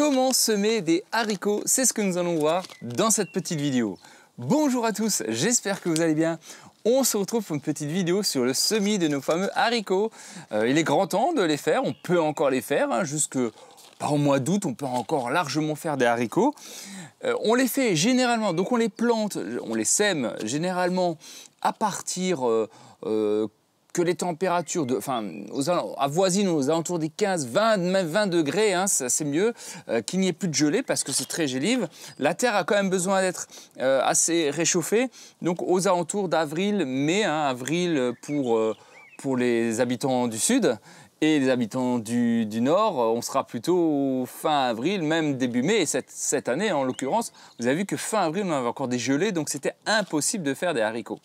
Comment semer des haricots? C'est ce que nous allons voir dans cette petite vidéo. Bonjour à tous, j'espère que vous allez bien. On se retrouve pour une petite vidéo sur le semis de nos fameux haricots. Il est grand temps de les faire, on peut encore les faire, jusque au mois d'août, on peut encore largement faire des haricots. On les fait généralement, donc on les plante, on les sème généralement à partir que les températures avoisinent aux alentours des 15, 20, même 20 degrés, c'est mieux, qu'il n'y ait plus de gelée parce que c'est très gélive. La terre a quand même besoin d'être assez réchauffée, donc aux alentours d'avril, mai, avril pour les habitants du sud. Et les habitants du nord, on sera plutôt fin avril, même début mai. Et cette année, en l'occurrence, vous avez vu que fin avril, on avait encore des gelées, donc c'était impossible de faire des haricots.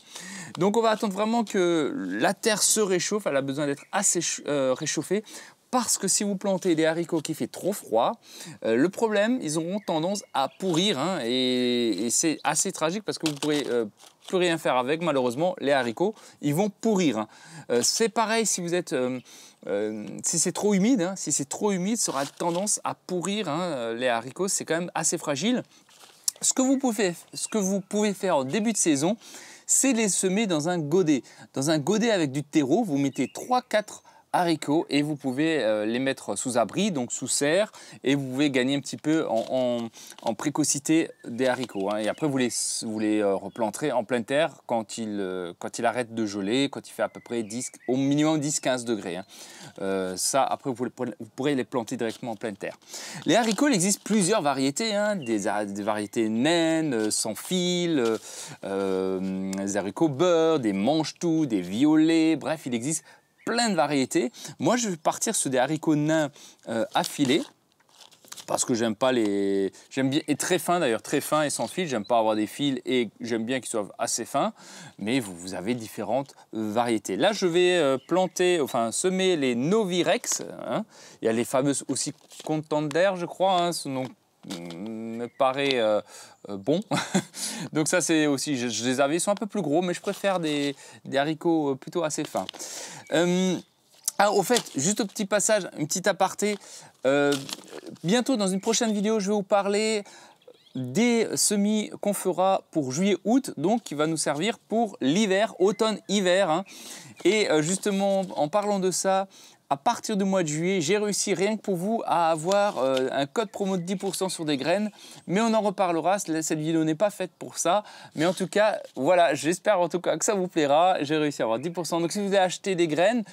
Donc on va attendre vraiment que la terre se réchauffe, elle a besoin d'être assez réchauffée. Parce que si vous plantez des haricots qui fait trop froid, le problème, ils auront tendance à pourrir. Et c'est assez tragique parce que vous pourrez plus rien faire avec, malheureusement, les haricots, ils vont pourrir. C'est pareil si vous êtes... si c'est trop humide, ça aura tendance à pourrir. Les haricots, c'est quand même assez fragile. Ce que vous pouvez faire en début de saison, c'est les semer dans un godet. Dans un godet avec du terreau, vous mettez 3-4 haricots et vous pouvez les mettre sous abri, donc sous serre, et vous pouvez gagner un petit peu en précocité des haricots. Et après, vous les replanterez en pleine terre quand il arrête de geler, quand il fait à peu près au minimum 10-15 degrés. Ça, après, vous pourrez les planter directement en pleine terre. Les haricots, il existe plusieurs variétés, des variétés naines, sans fil, des haricots beurre, des mange-tout, des violets, bref, il existe plein de variétés. Moi, je vais partir sur des haricots nains affilés parce que j'aime pas les... J'aime bien, et très fins d'ailleurs, très fins et sans fil. J'aime pas avoir des fils et j'aime bien qu'ils soient assez fins. Mais vous avez différentes variétés. Là, je vais semer les Novirex. Il y a les fameuses aussi Contender, je crois. Ce nom me paraît bon. Donc ça, c'est aussi, je les avais, ils sont un peu plus gros, mais je préfère des haricots plutôt assez fins. Au fait, juste un petit passage, une petite aparté. Bientôt, dans une prochaine vidéo, je vais vous parler des semis qu'on fera pour juillet-août, donc qui va nous servir pour l'hiver, automne-hiver. Et justement, en parlant de ça, à partir du mois de juillet, j'ai réussi rien que pour vous à avoir un code promo de 10% sur des graines, mais on en reparlera, cette vidéo n'est pas faite pour ça, mais en tout cas, voilà, j'espère en tout cas que ça vous plaira, j'ai réussi à avoir 10%, donc si vous avez acheté des graines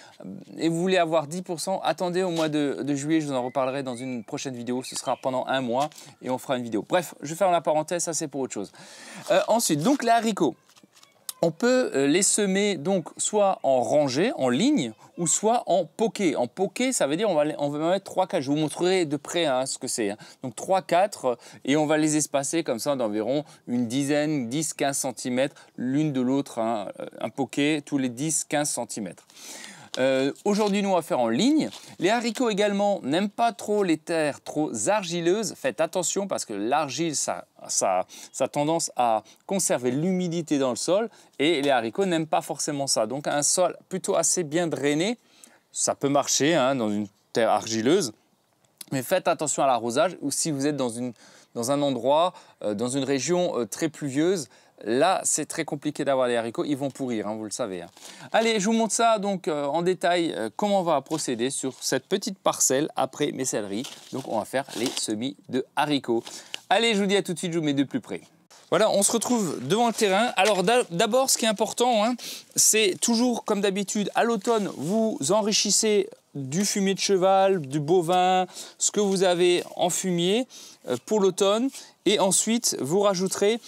et vous voulez avoir 10%, attendez au mois de juillet, je vous en reparlerai dans une prochaine vidéo, ce sera pendant un mois et on fera une vidéo. Bref, je vais faire la parenthèse, ça c'est pour autre chose. Ensuite, donc les haricots. On peut les semer donc soit en rangée, en ligne, ou soit en poké. En poké, ça veut dire on va mettre 3-4. Je vous montrerai de près ce que c'est. Donc 3-4 et on va les espacer comme ça d'environ une dizaine, 10-15 cm l'une de l'autre. Un poké tous les 10-15 cm. Aujourd'hui, nous, on va faire en ligne. Les haricots également n'aiment pas trop les terres trop argileuses. Faites attention parce que l'argile, ça a tendance à conserver l'humidité dans le sol et les haricots n'aiment pas forcément ça. Donc, un sol plutôt assez bien drainé, ça peut marcher dans une terre argileuse. Mais faites attention à l'arrosage ou si vous êtes dans un endroit, dans une région très pluvieuse, là, c'est très compliqué d'avoir les haricots, ils vont pourrir, vous le savez. Allez, je vous montre ça donc en détail, comment on va procéder sur cette petite parcelle après mes céleris. Donc, on va faire les semis de haricots. Allez, je vous dis à tout de suite, je vous mets de plus près. Voilà, on se retrouve devant le terrain. Alors d'abord, ce qui est important, c'est toujours comme d'habitude, à l'automne, vous enrichissez du fumier de cheval, du bovin, ce que vous avez en fumier pour l'automne. Et ensuite, vous rajouterez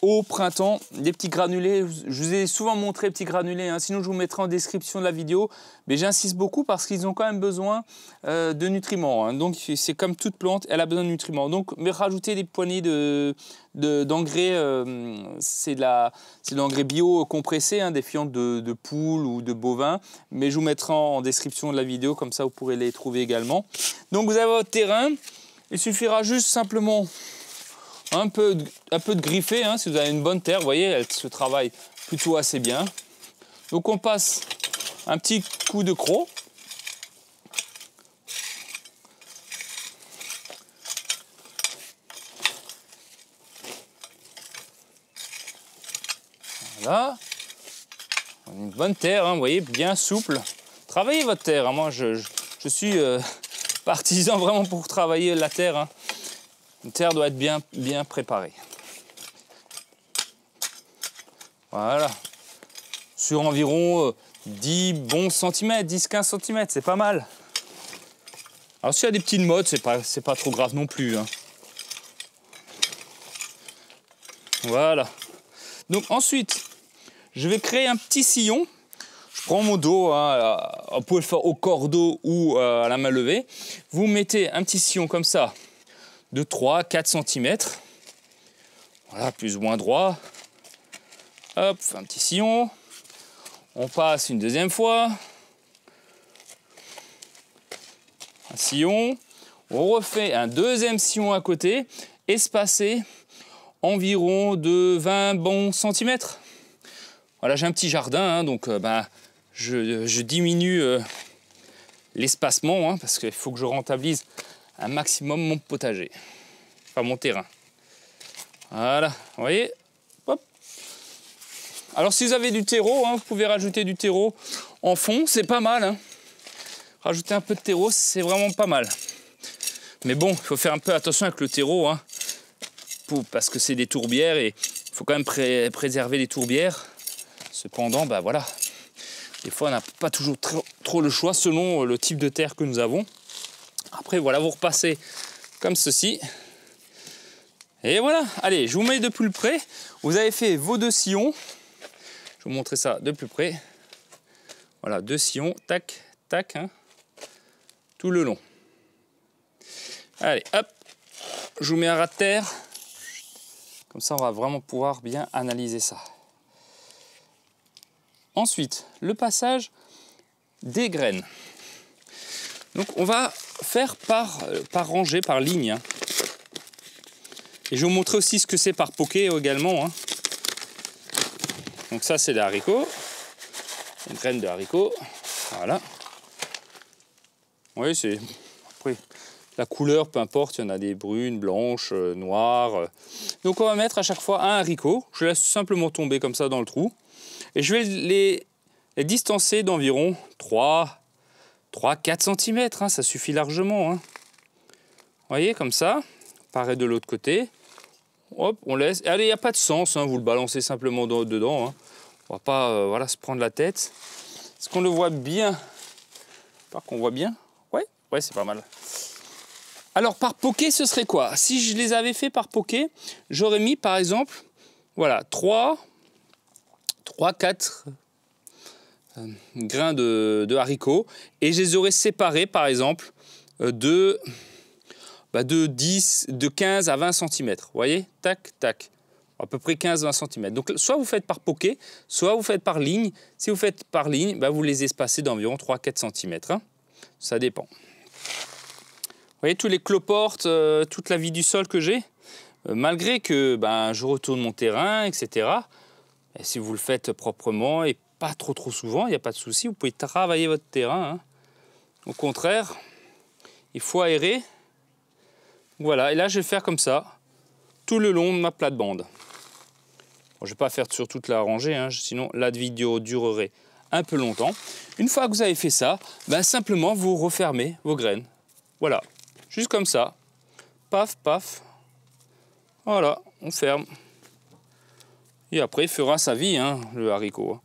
au printemps des petits granulés. Je vous ai souvent montré petits granulés, sinon je vous mettrai en description de la vidéo. Mais j'insiste beaucoup parce qu'ils ont quand même besoin de nutriments. Donc c'est comme toute plante, elle a besoin de nutriments. Donc mais rajouter des poignées d'engrais, c'est de l'engrais bio compressé, des fientes de poules ou de bovins. Mais je vous mettrai en description de la vidéo, comme ça vous pourrez les trouver également. Donc vous avez votre terrain, il suffira juste simplement un peu de griffer, si vous avez une bonne terre, vous voyez, elle se travaille plutôt assez bien. Donc on passe un petit coup de croc. Voilà. Une bonne terre, hein, vous voyez, bien souple. Travaillez votre terre, hein. Moi je suis partisan vraiment pour travailler la terre, hein. Une terre doit être bien préparée. Voilà. Sur environ 10 bons centimètres, 10-15 cm, c'est pas mal. Alors s'il y a des petites mottes, c'est pas trop grave non plus, hein. Voilà. Donc ensuite, je vais créer un petit sillon. Je prends mon dos, hein, vous pouvez le faire au cordeau ou à la main levée. Vous mettez un petit sillon comme ça, de 3-4 cm. Voilà, plus ou moins droit. Hop, un petit sillon. On passe une deuxième fois. Un sillon. On refait un deuxième sillon à côté, espacé environ de 20 bons centimètres. Voilà, j'ai un petit jardin, hein, donc je diminue l'espacement, hein, parce qu'il faut que je rentabilise un maximum mon potager, enfin mon terrain. Voilà, vous voyez. Hop. Alors si vous avez du terreau, hein, vous pouvez rajouter du terreau en fond, c'est pas mal, hein. Rajouter un peu de terreau, c'est vraiment pas mal. Mais bon, il faut faire un peu attention avec le terreau, hein, parce que c'est des tourbières et il faut quand même préserver les tourbières. Cependant, bah voilà, des fois on n'a pas toujours trop le choix selon le type de terre que nous avons. Après voilà, vous repassez comme ceci. Et voilà, allez, je vous mets de plus près. Vous avez fait vos 2 sillons. Je vais vous montrer ça de plus près. Voilà, 2 sillons, tac, tac, hein, tout le long. Allez, hop, je vous mets un ras de terre. Comme ça, on va vraiment pouvoir bien analyser ça. Ensuite, le passage des graines. Donc, on va faire par rangée, par ligne, hein. Et je vais vous montrer aussi ce que c'est par poké également, hein. Donc ça, c'est des haricots. Une graine de haricots. Voilà. Oui, c'est... Après, la couleur, peu importe, il y en a des brunes, blanches, noires. Donc on va mettre à chaque fois un haricot. Je laisse simplement tomber comme ça dans le trou. Et je vais les distancer d'environ 3-4 cm. Hein, ça suffit largement, hein. Vous voyez, comme ça. Pareil de l'autre côté. Hop, on laisse. Allez, il n'y a pas de sens, hein, vous le balancez simplement dedans, hein. On ne va pas voilà, se prendre la tête. Est-ce qu'on le voit bien? Pas qu'on voit bien? Ouais, c'est pas mal. Alors, par poké, ce serait quoi? Si je les avais fait par poké, j'aurais mis, par exemple, voilà, 3-4 grains de haricots. Et je les aurais séparés, par exemple, de 15 à 20 cm. Vous voyez? Tac, tac. À peu près 15-20 cm. Donc, soit vous faites par poké, soit vous faites par ligne. Si vous faites par ligne, vous les espacez d'environ 3-4 cm. Hein. Ça dépend. Vous voyez tous les cloportes, toute la vie du sol que j'ai, malgré que je retourne mon terrain, etc. Et si vous le faites proprement et pas trop souvent, il n'y a pas de souci, vous pouvez travailler votre terrain, hein. Au contraire, il faut aérer. Voilà, et là je vais faire comme ça, tout le long de ma plate-bande. Bon, je ne vais pas faire sur toute la rangée, hein, sinon la vidéo durerait un peu longtemps. Une fois que vous avez fait ça, simplement vous refermez vos graines. Voilà. Juste comme ça, paf, paf, voilà, on ferme. Et après, il fera sa vie, hein, le haricot.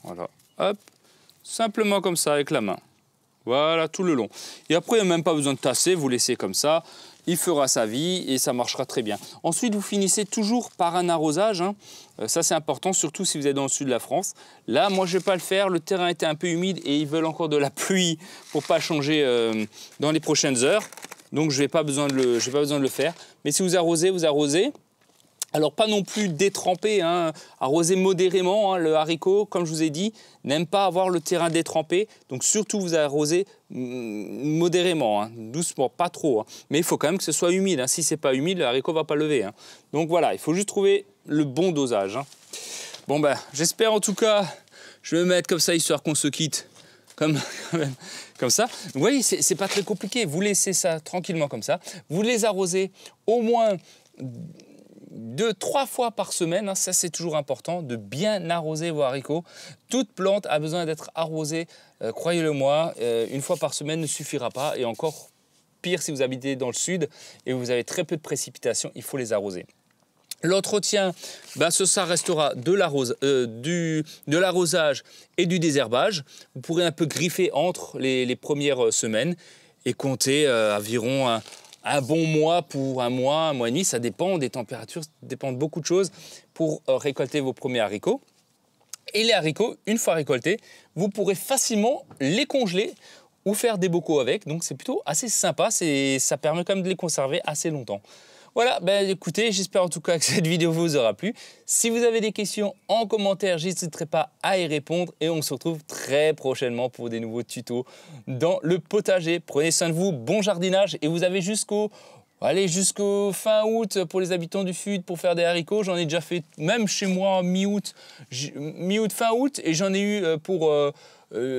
Voilà, hop, simplement comme ça avec la main. Voilà, tout le long. Et après, il n'y a même pas besoin de tasser, vous laissez comme ça. Il fera sa vie et ça marchera très bien. Ensuite, vous finissez toujours par un arrosage, hein. Ça, c'est important, surtout si vous êtes dans le sud de la France. Là, moi, je ne vais pas le faire. Le terrain était un peu humide et ils veulent encore de la pluie pour ne pas changer dans les prochaines heures. Donc, je n'ai pas besoin de le faire. Mais si vous arrosez, vous arrosez. Alors, pas non plus détrempé, hein. Arroser modérément, hein. Le haricot, comme je vous ai dit, n'aime pas avoir le terrain détrempé. Donc, surtout, vous arrosez modérément, hein. Doucement, pas trop, hein. Mais il faut quand même que ce soit humide, hein. Si ce n'est pas humide, le haricot ne va pas lever, hein. Donc, voilà, il faut juste trouver le bon dosage, hein. Bon, j'espère en tout cas, je vais me mettre comme ça, histoire qu'on se quitte comme ça. Vous voyez, c'est pas très compliqué. Vous laissez ça tranquillement comme ça. Vous les arrosez au moins 2-3 fois par semaine, hein, ça c'est toujours important, de bien arroser vos haricots. Toute plante a besoin d'être arrosée, croyez-le-moi, une fois par semaine ne suffira pas, et encore pire si vous habitez dans le sud et vous avez très peu de précipitations, il faut les arroser. L'entretien, ça restera de l'arrosage et du désherbage. Vous pourrez un peu griffer entre les premières semaines et compter environ un bon mois pour un mois et demi. Ça dépend des températures, ça dépend de beaucoup de choses pour récolter vos premiers haricots. Et les haricots, une fois récoltés, vous pourrez facilement les congeler ou faire des bocaux avec. Donc c'est plutôt assez sympa, ça permet quand même de les conserver assez longtemps. Voilà, écoutez, j'espère en tout cas que cette vidéo vous aura plu. Si vous avez des questions en commentaire, j'hésiterai pas à y répondre et on se retrouve très prochainement pour des nouveaux tutos dans le potager. Prenez soin de vous, bon jardinage, et vous avez jusqu'au fin août pour les habitants du sud pour faire des haricots. J'en ai déjà fait même chez moi mi-août, fin août, et j'en ai eu pour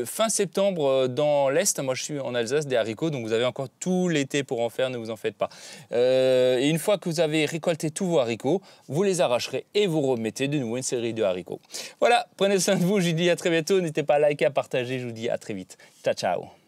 fin septembre dans l'Est. Moi je suis en Alsace, des haricots, donc vous avez encore tout l'été pour en faire, ne vous en faites pas. Et une fois que vous avez récolté tous vos haricots, vous les arracherez et vous remettez de nouveau une série de haricots. Voilà, prenez soin de vous, je vous dis à très bientôt, n'hésitez pas à liker, à partager, je vous dis à très vite. Ciao, ciao.